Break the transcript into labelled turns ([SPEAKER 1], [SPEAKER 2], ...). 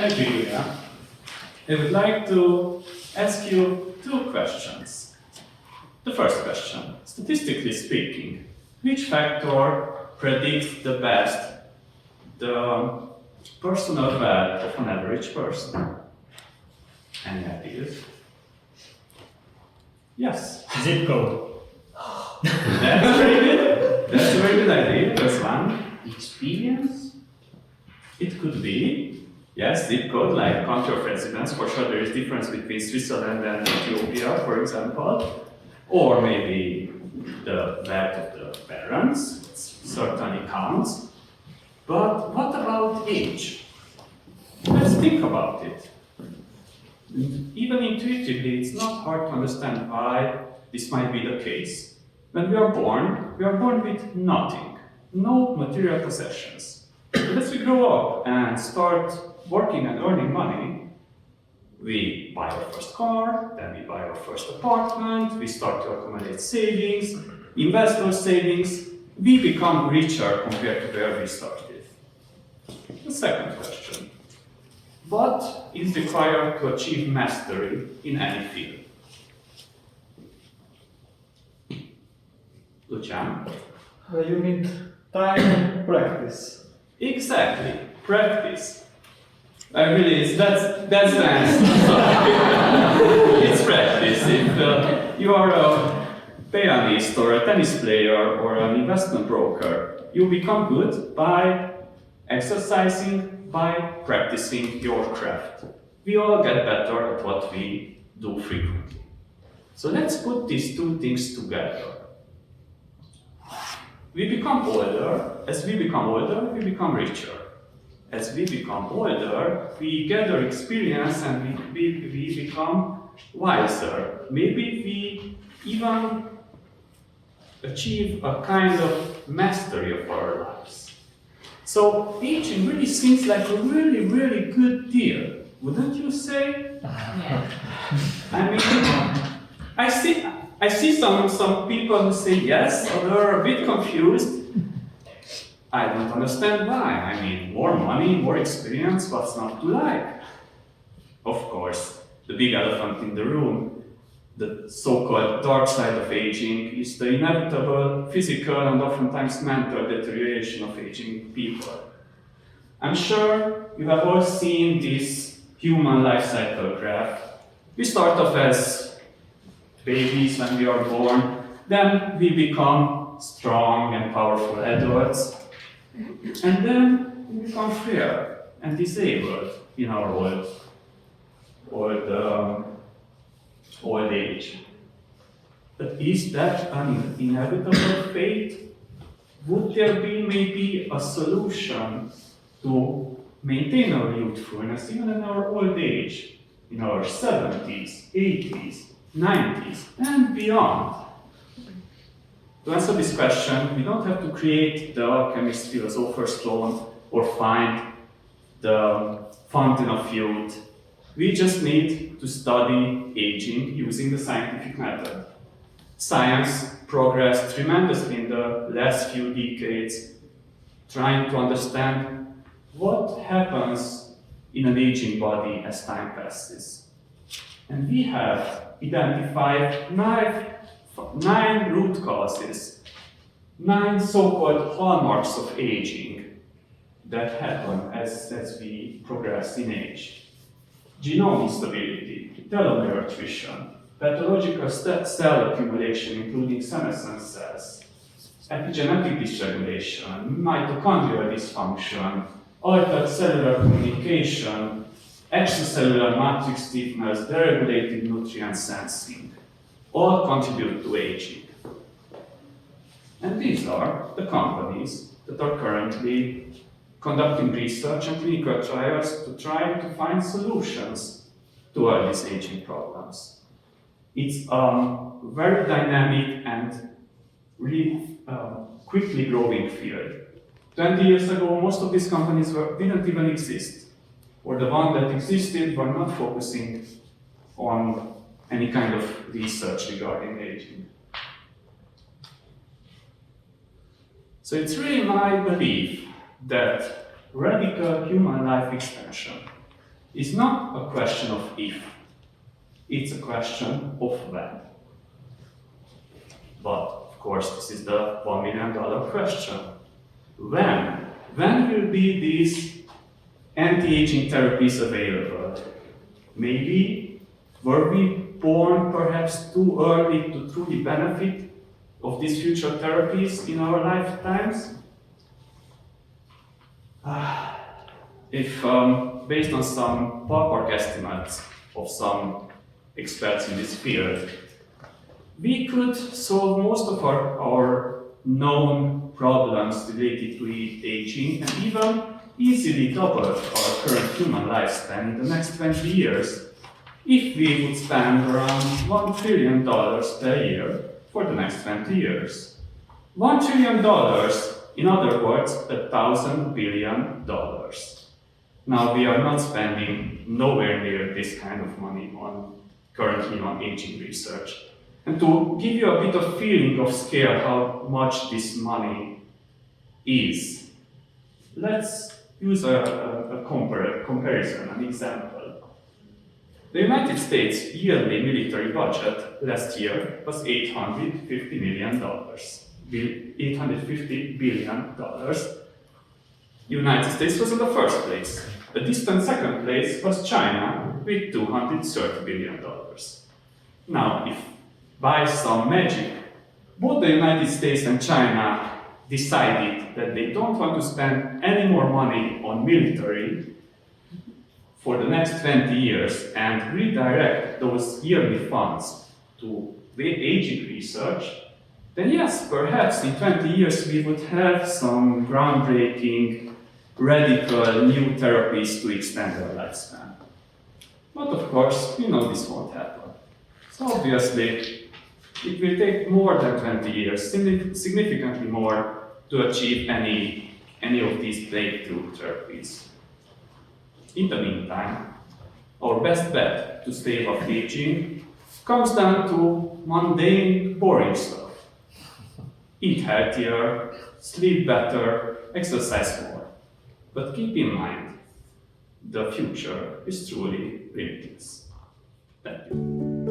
[SPEAKER 1] Hi, Julia. I would like to ask you two questions. The first question, statistically speaking, which factor predicts the best the personal wealth of an average person? Any ideas? Yes.
[SPEAKER 2] Zip code.
[SPEAKER 1] That's very good. That's a very good idea. That's one.
[SPEAKER 3] Experience?
[SPEAKER 1] It could be. Yes, zip code, like country of residence. For sure, there is difference between Switzerland and Ethiopia, for example. Or maybe the wealth of the parents. It certainly counts. But what about age? Let's think about it. Even intuitively, it's not hard to understand why this might be the case. When we are born with nothing, no material possessions. But as we grow up and start working and earning money, we buy our first car, then we buy our first apartment, we start to accumulate savings, invest those savings, we become richer compared to where we started. The second question. What is required to achieve mastery in any field? Lucian?
[SPEAKER 2] You need time and practice.
[SPEAKER 1] Exactly, practice. That's the answer. It's practice. If you are a pianist or a tennis player or an investment broker, you become good by exercising, by practicing your craft. We all get better at what we do frequently. So let's put these two things together. We become older. As we become older, we become richer. As we become older, we gather experience and we become wiser. Maybe we even achieve a kind of mastery of our lives. So aging really seems like a really, really good deal, wouldn't you say?
[SPEAKER 3] Yeah.
[SPEAKER 1] I mean, I see some people who say yes, or they're a bit confused. I don't understand why. I mean, more money, more experience, what's not to like? Of course, the big elephant in the room, the so-called dark side of aging, is the inevitable physical and oftentimes mental deterioration of aging people. I'm sure you have all seen this human life cycle graph. We start off as babies when we are born, then we become strong and powerful adults, and then we become frail and disabled in our old age. But is that an inevitable fate? Would there be maybe a solution to maintain our youthfulness even in our old age, in our 70s, 80s, 90s, and beyond? To answer this question, we don't have to create the alchemist philosopher's stone or find the fountain of youth. We just need to study aging using the scientific method. Science progressed tremendously in the last few decades, trying to understand what happens in an aging body as time passes. And we have identified nine root causes, 9 so-called hallmarks of aging that happen as we progress in age. Genome instability, telomere attrition, pathological cell accumulation including senescent cells, epigenetic dysregulation, mitochondrial dysfunction, altered cellular communication, extracellular matrix stiffness, deregulated nutrient sensing, all contribute to aging. And these are the companies that are currently conducting research and clinical trials to try to find solutions to all these aging problems. It's a very dynamic and really quickly growing field. 20 years ago, most of these companies didn't even exist, or the ones that existed were not focusing on any kind of research regarding aging. So it's really my belief that radical human life extension is not a question of if, it's a question of when. But, of course, this is the $1 million question. When? When will be these anti-aging therapies available? Maybe were we born perhaps too early to truly benefit of these future therapies in our lifetimes? If, based on some ballpark estimates of some experts in this field, we could solve most of our known problems related to aging and even easily double our current human lifespan in the next 20 years if we would spend around $1 trillion per year for the next 20 years. $1 trillion, in other words, $1,000 billion. Now, we are not spending nowhere near this kind of money currently on aging research. And to give you a bit of feeling of scale how much this money is, let's use a comparison, an example. The United States yearly military budget last year was $850 billion. The United States was in the first place. The distant second place was China with $230 billion. Now, if by some magic, both the United States and China decided that they don't want to spend any more money on military for the next 20 years and redirect those yearly funds to the aging research, then yes, perhaps in 20 years we would have some groundbreaking, radical new therapies to extend our lifespan. But of course, we know this won't happen. So obviously, it will take more than 20 years, significantly more, to achieve any of these breakthrough therapies. In the meantime, our best bet to stave off aging comes down to mundane, boring stuff. Eat healthier, sleep better, exercise more. But keep in mind, the future is truly limitless. Thank you.